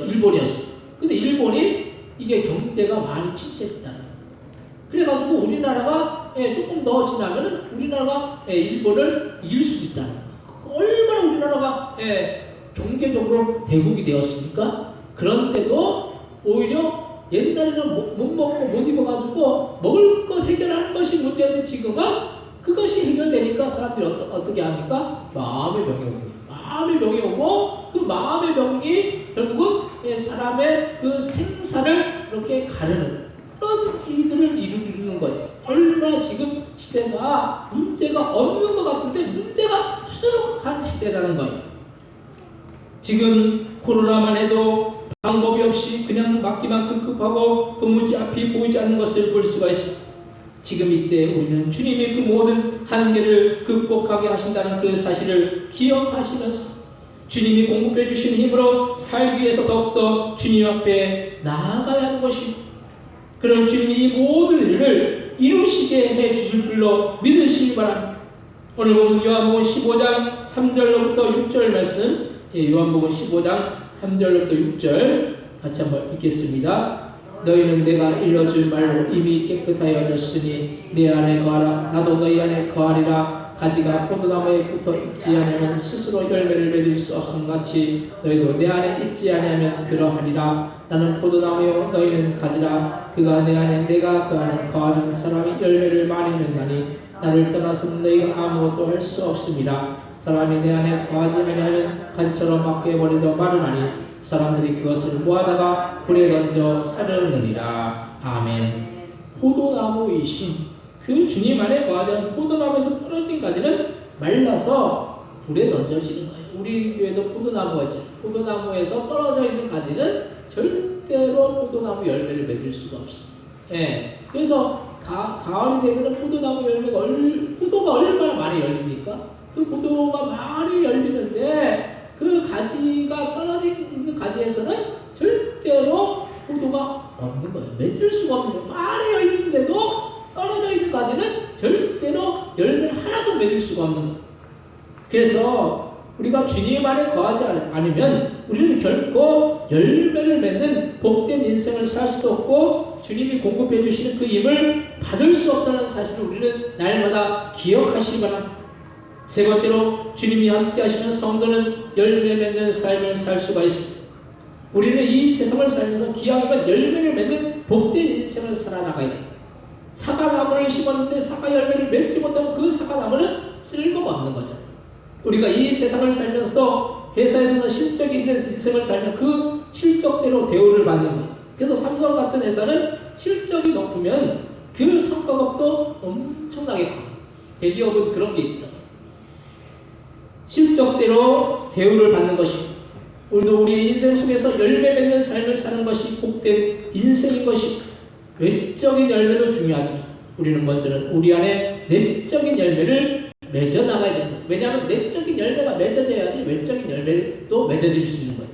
일본이었어. 근데 일본이 이게 경제가 많이 침체됐다는 거예요. 그래가지고 우리나라가 조금 더 지나면은 우리나라가 일본을 이길 수도 있다는 거예요. 얼마나 우리나라가 경제적으로 대국이 되었습니까? 그런데도 오히려 옛날에는 못 먹고 못 입어가지고 먹을 것 해결하는 것이 문제인데 지금은 그것이 해결되니까 사람들이 어떻게 합니까? 마음의 병이 오는 거예요. 마음의 병이 오고 그 마음의 병이 결국은 사람의 그 생사를 그렇게 가르는 그런 일들을 이루는 거예요. 얼마나 지금 시대가 문제가 없는 것 같은데 문제가 수두룩한 시대라는 거예요. 지금 코로나만 해도 방법이 없이 그냥 맞기만 급급하고 도무지 앞이 보이지 않는 것을 볼 수가 있습니다. 지금 이때 우리는 주님이 그 모든 한계를 극복하게 하신다는 그 사실을 기억하시면서 주님이 공급해 주신 힘으로 살기 위해서 더욱더 주님 앞에 나아가야 하는 것입니다. 그럼 주님이 이 모든 일을 이루시게 해 주실 줄로 믿으시기 바랍니다. 오늘 보면 요한복음 15장 3절로부터 6절 말씀, 요한복음 15장 3절로부터 6절 같이 한번 읽겠습니다. 너희는 내가 일러줄 말로 이미 깨끗하여졌으니 내 안에 거하라. 나도 너희 안에 거하리라. 가지가 포도나무에 붙어 있지 않으면 스스로 열매를 맺을 수 없음 같이 너희도 내 안에 있지 않으면 그러하리라. 나는 포도나무요 너희는 가지라. 그가 내 안에 내가 그 안에 거하는 사람이 열매를 많이 맺나니 나를 떠나서는 너희가 아무것도 할 수 없습니다. 사람이 내 안에 거하지 아니하면 가지처럼 밖에 버리져 마르나니 사람들이 그것을 모아다가 불에 던져 사르느니라. 아멘. 포도나무이신 그 주님 안에 거하지 않은 포도나무에서 떨어진 가지는 말라서 불에 던져지는 거예요. 우리 교회도 포도나무가 있잖아요. 포도나무에서 떨어져 있는 가지는 절대로 포도나무 열매를 맺을 수가 없어요. 그래서 가을이 되면 포도나무 열매가 포도가 얼마나 많이 열립니까? 그 포도가 많이 열리는데 그 가지가 떨어져 있는 가지에서는 절대로 포도가 없는 거예요. 맺을 수가 없는 거예요. 많이 열리는데도 떨어져 있는 가지는 절대로 열매를 하나도 맺을 수가 없는 거예요. 그래서 우리가 주님 안에 거하지 않으면 우리는 결코 열매를 맺는 복된 인생을 살 수도 없고 주님이 공급해 주시는 그 힘을 받을 수 없다는 사실을 우리는 날마다 기억하시기 바랍니다. 세 번째로 주님이 함께 하시면 성도는 열매 맺는 삶을 살 수가 있습니다. 우리는 이 세상을 살면서 기왕이면 열매를 맺는 복된 인생을 살아나가야 돼요. 사과나무를 심었는데 사과 열매를 맺지 못하면 그 사과나무는 쓸모가 없는 거죠. 우리가 이 세상을 살면서도 회사에서도 실적이 있는 인생을 살면 그 실적대로 대우를 받는 거예요. 그래서 삼성 같은 회사는 실적이 높으면 그 성과급도 엄청나게 커요. 대기업은 그런 게 있더라고요. 실적대로 대우를 받는 것입니다. 우리도 우리 인생 속에서 열매 맺는 삶을 사는 것이 복된 인생인 것입니다. 외적인 열매도 중요하지만 우리는 먼저는 우리 안에 내적인 열매를 맺어나가야 됩니다. 왜냐하면 내적인 열매가 맺어져야지 외적인 열매를 또 맺어질 수 있는 거예요.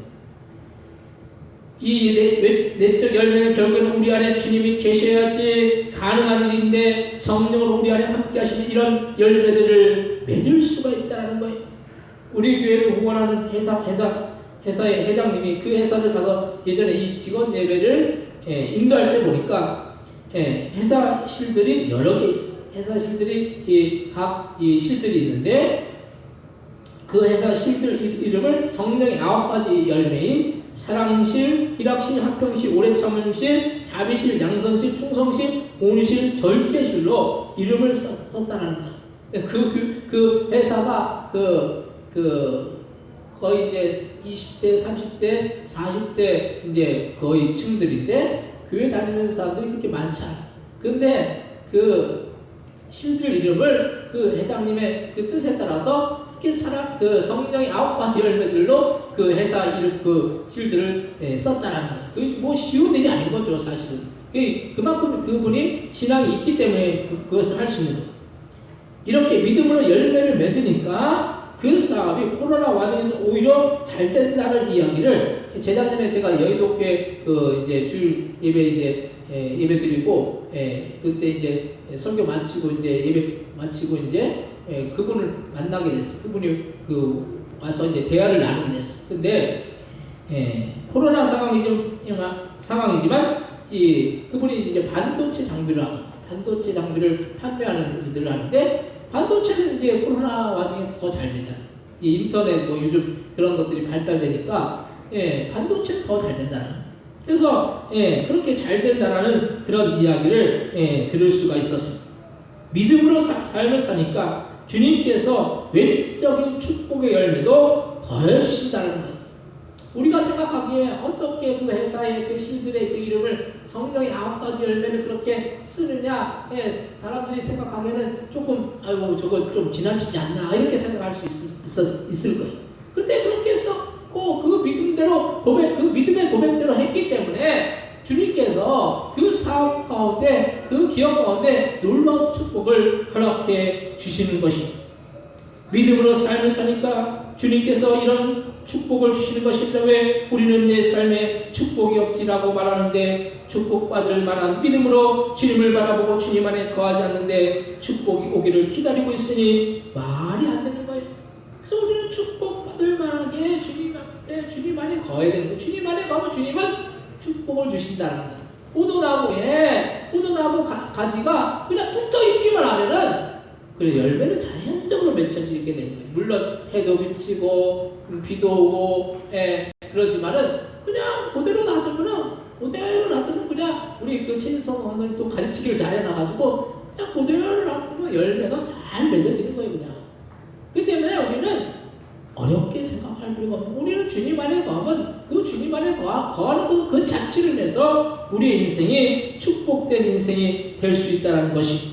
이 내적 열매는 결국에는 우리 안에 주님이 계셔야지 가능한 일인데 성령으로 우리 안에 함께 하시는 이런 열매들을 맺을 수가 있다는 거예요. 우리 교회를 후원하는 회사의 회장님이 그 회사를 가서 예전에 이 직원 예배를 인도할 때 보니까 회사 실들이 여러 개 있어요. 회사 실들이 각 실들이 있는데 그 회사 실들 이름을 성령의 9가지 열매인 사랑실, 일학실, 합평실, 오래 참음실, 자비실, 양선실, 충성실, 온실, 절제실로 이름을 썼다는 거예요. 그 회사가 거의 이제 20대, 30대, 40대 이제 거의 층들인데 교회 다니는 사람들이 그렇게 많지 않아요. 근데 그 실들 이름을 그 회장님의 그 뜻에 따라서 그렇게 성령의 9가지 열매들로 그 회사 이름 그 실들을 썼다라는 거예요. 그게 뭐 쉬운 일이 아닌 거죠, 사실은. 그만큼 그분이 신앙이 있기 때문에 그것을 할 수 있는 거예요. 이렇게 믿음으로 열매를 맺으니까 그 사업이 코로나 와중에도 오히려 잘 된다는 이야기를 재작년에 제가 여의도교회 그 이제 주일 예배 이제 예배 드리고 그때 이제 설교 마치고 이제 예배 마치고 이제 그분을 만나게 됐어. 그분이 그 와서 이제 대화를 나누게 됐어. 근데 코로나 상황이지만 그분이 이제 반도체 장비를 하거든요. 반도체 장비를 판매하는 일들을 하는데 반도체는 이제 코로나 와중에 더 잘 되잖아요. 이 인터넷 뭐 요즘 그런 것들이 발달되니까 반도체는 더 잘 된다는. 그래서 그렇게 잘 된다라는 그런 이야기를 들을 수가 있었어요. 믿음으로 삶을 사니까 주님께서 외적인 축복의 열매도 더해 주신다는 거예요. 우리가 생각하기에 어떻게 그 회사의 그 신들의 그 이름을 성령의 9가지 열매를 그렇게 쓰느냐, 사람들이 생각하기에는 조금 아이고 저거 좀 지나치지 않나 이렇게 생각할 수 있을 거예요. 근데 그렇게 썼고 그 믿음대로 그 믿음의 고백대로 했기 때문에 주님께서 그 사업 가운데 그 기업 가운데 놀라운 축복을 허락해 주시는 것입니다. 믿음으로 삶을 사니까 주님께서 이런 축복을 주시는 것입니다. 왜 우리는 내 삶에 축복이 없지라고 말하는데 축복받을 만한 믿음으로 주님을 바라보고 주님 안에 거하지 않는데 축복이 오기를 기다리고 있으니 말이 안 되는 거예요. 그래서 우리는 축복받을 만하게 주님 안에 거해야 되는 거예요. 주님 안에 거하면 주님은 축복을 주신다는 거예요. 포도나무 가지가 그냥 붙어 있기만 하면은 그래 열매는 자연적으로 맺혀지게 되는 거예요. 물론 해도 비치고 비도 오고 그러지만은 그냥 그대로 놔두면 그냥 우리 그 최진성 오늘 또 가지치기를 잘 해놔가지고 그냥 그대로 놔두면 열매가 잘 맺어지는 거예요. 그냥 그 때문에 우리는 어렵게 생각할 필요가 없고 우리는 주님 안에 거하면 그 주님 안에 거하는 그 자체를 내서 우리의 인생이 축복된 인생이 될 수 있다는 것이.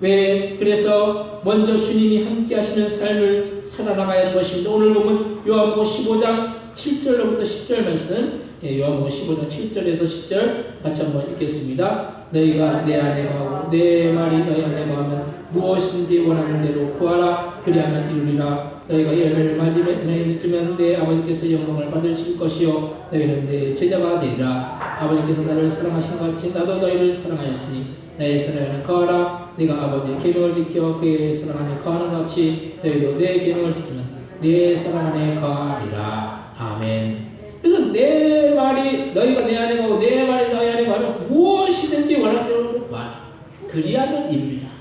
왜 그래서 먼저 주님이 함께 하시는 삶을 살아나가야 하는 것입니다. 오늘 보면 요한복음 15장 7절로부터 10절 말씀, 요한복음 15장 7절에서 10절 같이 한번 읽겠습니다. 너희가 내 안에 거하고 내 말이 너희 안에 거하면 무엇인지 원하는 대로 구하라. 그리하면 이루리라. 너희가 열매를 맺으면 내 아버지께서 영광을 받으실 것이요 너희는 내 제자가 되리라. 아버지께서 나를 사랑하신 것 같이 나도 너희를 사랑하였으니 내 사랑 안에 거하라. 네가 아버지의 계명을 지켜 그의 사랑 안에 거하는 것 같이 너희도 내 계명을 지키면 내 사랑 안에 거하리라. 아멘. 그래서 내 말이 너희가 내 안에 거하고 내 말이 너희 안에 거하면 무엇이든지 원하는 대로 구하라. 그리하면 이루리라.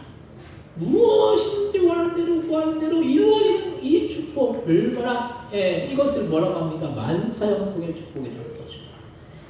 무엇인지 원하는 대로 구하는 대로 이루어지는 이 축복 얼마나 이것을 뭐라고 합니까? 만사형통의 축복이라고 하죠.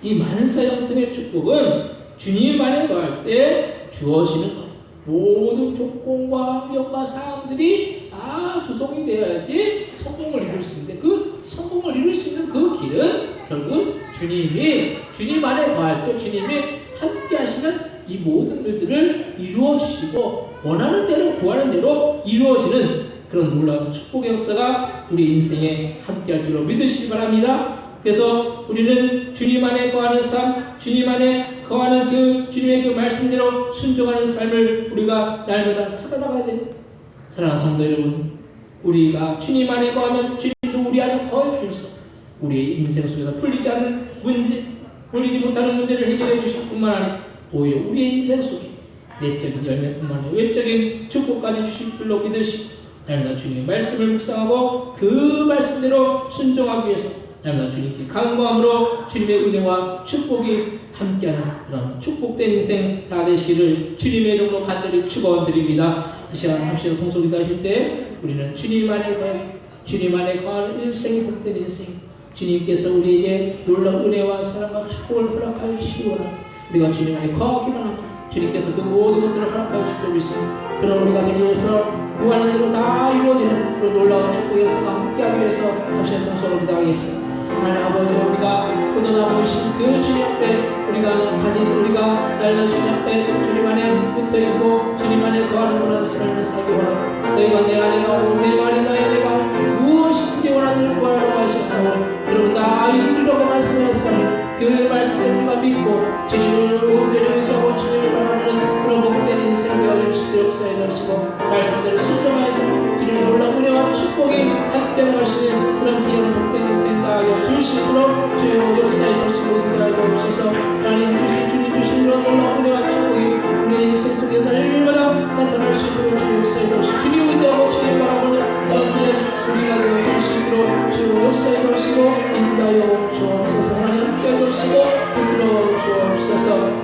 이 만사형통의 축복은 주님 안에 거할 때 주어지는 거예요. 모든 조건과 환경과 사항들이 다 조성이 되어야지 성공을 이룰 수 있는데 그 성공을 이룰 수 있는 그 길은 결국 주님 안에 거할 때 주님이 함께 하시면 이 모든 일들을 이루어 주시고 원하는 대로 구하는 대로 이루어지는 그런 놀라운 축복의 역사가 우리 인생에 함께할 줄로 믿으시기 바랍니다. 그래서 우리는 주님 안에 거하는 삶, 주님 안에 거하는 그 주님의 그 말씀대로 순종하는 삶을 우리가 날마다 살아나가야 됩니다. 사랑하는 성도 여러분, 우리가 주님 안에 거하면 주님도 우리 안에 거해 주셔서 우리의 인생 속에서 풀리지 못하는 문제를 해결해 주실 뿐만 아니라 오히려 우리의 인생 속에 내적인 열매뿐만 아니라 외적인 축복까지 주실 줄로 믿으시고 날마다 주님의 말씀을 묵상하고 그 말씀대로 순종하기 위해서 날마다 주님께 간구함으로 주님의 은혜와 축복이 함께하는 그런 축복된 인생 다 되시기를 주님의 이름으로 간절히 축원드립니다. 이 시간 합시다 통솔기도 하실 때 우리는 주님 안에 거하는 인생이 복된 인생, 주님께서 우리에게 놀라운 은혜와 사랑과 축복을 허락하여 주시기 원합니다. 우리가 주님 안에 거하기만 하면 주님께서 그 모든 것들을 허락하여 주실 줄 믿습니다. 그런 우리가 되기 위해서 구하는 대로 다 이루어지는 그런 놀라운 축복의 역사가 함께하기 위해서 합시다 통솔을 기도하겠습니다. 하나님 아버지, 우리가 포도나무이신 그 주님 앞에 우리가 날마다 주님 앞에 주님 안에 붙어있고 주님 안에 거하는 그런 삶을 살기 원합니다. 너희가 내 안에 거하고 내 말이 너희 안에 거하고 무엇인지 원하는 구하라고 하셨사오니 그러면 다 이루리라고 말씀하셨사오니 그 말씀을 우리가 믿고 주님을 온전히 의지하고 주님을 바라보는 그런 복된 인생을 되어주시도록 역사해 주시고 말씀대로 순종하여서 주님의 놀라운 은혜와 축복이 함께 나가시는 그런 귀한 복된 인생 다하여 주시도록 주여 역사해 주시고 인도하여 주옵소서. 하나님 주님 주신 그런 놀라운 은혜와 축복이 우리 인생 속에 날마다 나타날 수 있도록 주여 역사해 주옵시고 주님 의지하고 주님 바라보는 그런 귀한 우리가 되어 주시도록 주여 역사해 주시고 인도하여 주옵소서. 하나님 함께 주시고 붙들어 주옵소서.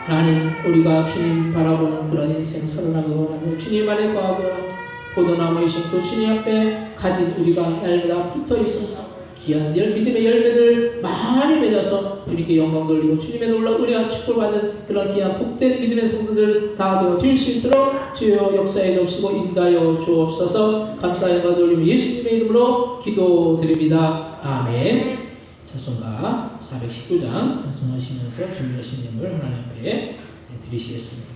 하나님 우리가 주님 바라보는 그런 인생 살아나고 원하며 주님 안에 거하고 원하며 포도나무이신 그 주님 앞에 가진 우리가 날마다 붙어 있어서 귀한 믿음의 열매들 많이 맺어서 주님께 영광 돌리고 주님의 놀라운 은혜와 축복을 받는 그런 귀한 복된 믿음의 성도들 다 되어 줄 수 있도록 주여 역사해 주옵시고 인도하여 주옵소서. 감사 영광 돌리며 예수님의 이름으로 기도드립니다. 아멘. 찬송가 419장 찬송하시면서 준비하신 예물 하나님 앞에 드리시겠습니다.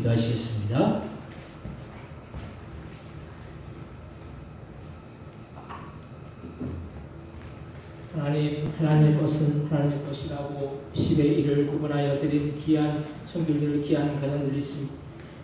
기도하시겠습니다. 하나님의 것은 하나님의 것이라고 10의 1을 구분하여 드린 귀한 성결들, 귀한 가정들이 있습니다.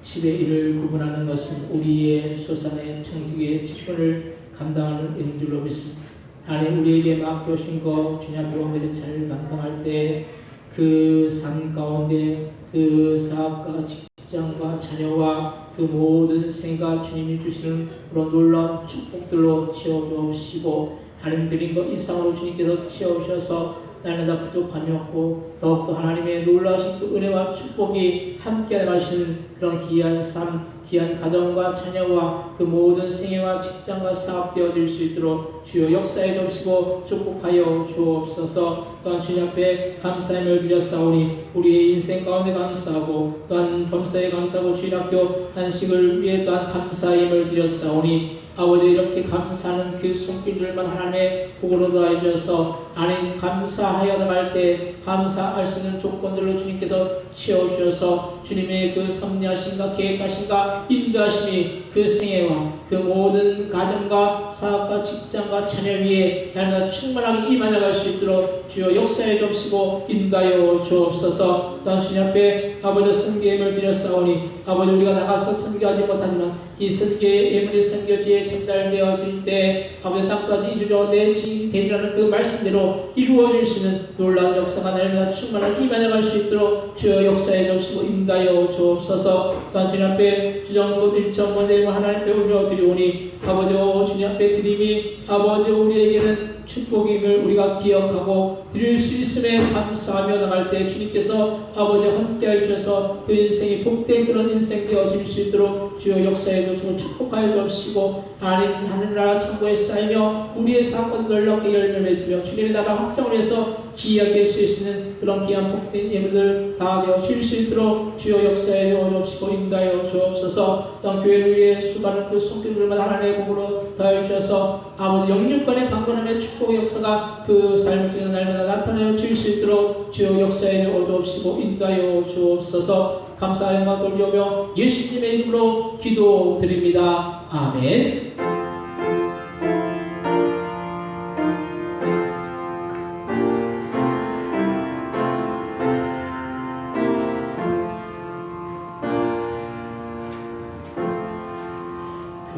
10의 1을 구분하는 것은 우리의 소산의 청직의 직분을 감당하는 일인 줄로 믿습니다. 하나님 우리에게 맡겨주신 것 주님 앞에 온전히 잘 감당할 때 그 삶 가운데 그 사업과 직장과 자녀와 그 모든 생각 주님이 주시는 그런 놀라운 축복들로 채워주시고 하나님 드린 것 이상으로 주님께서 채우셔서 날마다 부족함이 없고 더욱더 하나님의 놀라우신 그 은혜와 축복이 함께 나가시는 그런 귀한 삶, 귀한 가정과 자녀와 그 모든 생애와 직장과 사업 되어질 수 있도록 주여 역사에 덮으시고 축복하여 주옵소서. 또한 주님 앞에 감사함을 드렸사오니 우리의 인생 가운데 감사하고 또한 범사에 감사하고 주일학교 한식을 위해 또한 감사함을 드렸사오니 아버지 이렇게 감사하는 그 손길들만 하나님의 복으로 더해 주셔서 하나님 감사하여 나갈 때 감사할 수 있는 조건들로 주님께서 채워주셔서 주님의 그 섭리하심과 계획하심과 인도하심이 그 생애와 그 모든 가정과 사업과 직장과 자녀 위에 날마다 충만하게 임하여갈 수 있도록 주여 역사에 덮으시고 인도하여 주옵소서. 또한 주님 앞에 아버지 선교임을 드렸사오니 아버지 우리가 나가서 선교하지 못하지만 이 선교의 예물이 선교지에 전달되어질 때 아버지 땅까지 이르러 내 증인이 되리라는 그 말씀대로 이루어질 수 있는 놀라운 역사가 날마다 충만하게 임하여갈 수 있도록 주여 역사에 덮으시고 인도하여 주옵소서. 또한 주님 앞에 주정금 1.5 내용을 하나님께 올려드리오니 아버지 주님 앞에 드림이 아버지 우리에게는 축복임을 우리가 기억하고 드릴 수 있음에 감사하며 나갈 때 주님께서 아버지 함께해 주셔서 그 인생이 복된 그런 인생 되어질 수 있도록 주여 역사에 주시고 축복하여 주시고 하나님 하늘나라 창고에 쌓이며 우리의 사건 놀랍게 열매 맺으며 주님의 나라 확장을 해서 기이하게 쓸 수 있는 그런 귀한 복된 예물들 다 되어 줄 수 있도록 주여 역사에 주옵시고 인도하여 주옵소서. 또한 교회를 위해 수많은 그 손길들마다 하나님의 복으로 더해 주셔서 아버지 영육간의 강건함의 축복의 역사가 그 삶을 통해 날마다 나타내어 줄 수 있도록 주여 역사에 주옵시고 인도하여 주옵소서. 감사와 영광 돌려오며 예수님의 이름으로 기도드립니다. 아멘.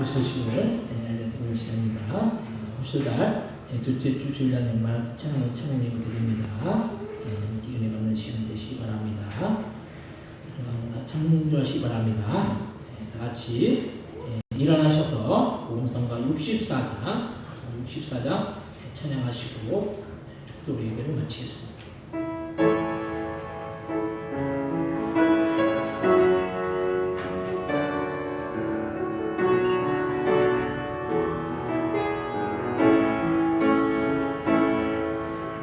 소식을 알려드리는 시간입니다. 홀수달 둘째 주 주일날 찬양을 찬양을 드립니다. 함께 은혜 받는 시간 되시기 바랍니다. 다 창조하시기 바랍니다. 다 같이 일어나셔서 복음성가 64장 찬양하시고 축도 예배를 마치겠습니다.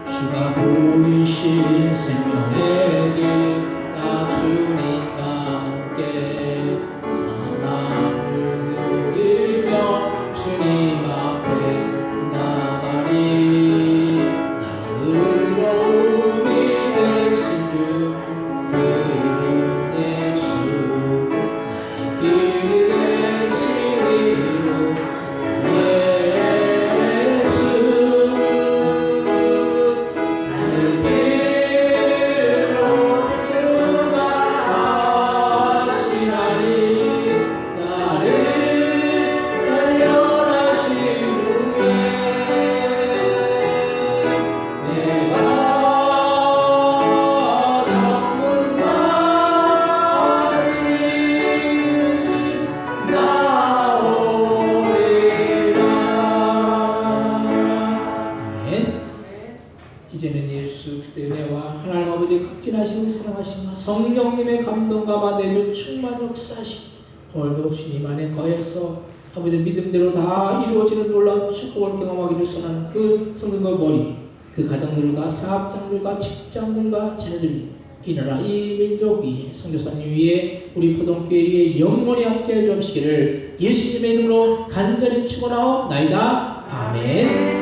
주가 보이신 생명의 길 나 주님과 함께 사랑을 누리며 주님 앞에 나가리. 나의 의로움이 되신 주 그 이름 예수 나의 길이 되신 이름 이제는 예수 그리스도의 은혜와 하나님 아버지의 극진하신 사랑하심과 성령님의 감동과 내주 충만 역사하심 오늘도 주님 안에 거해서 아버지 믿음대로 다 이루어지는 놀라운 축복을 경험하기를 선하는 그 성도의 머리 그 가정들과 사업장들과 직장들과 자녀들이 이 나라 이 민족 위에 선교사님 위에 우리 포동교회 위에 영원히 함께 해주시기를 예수님의 이름으로 간절히 축원하옵나이다. 아멘.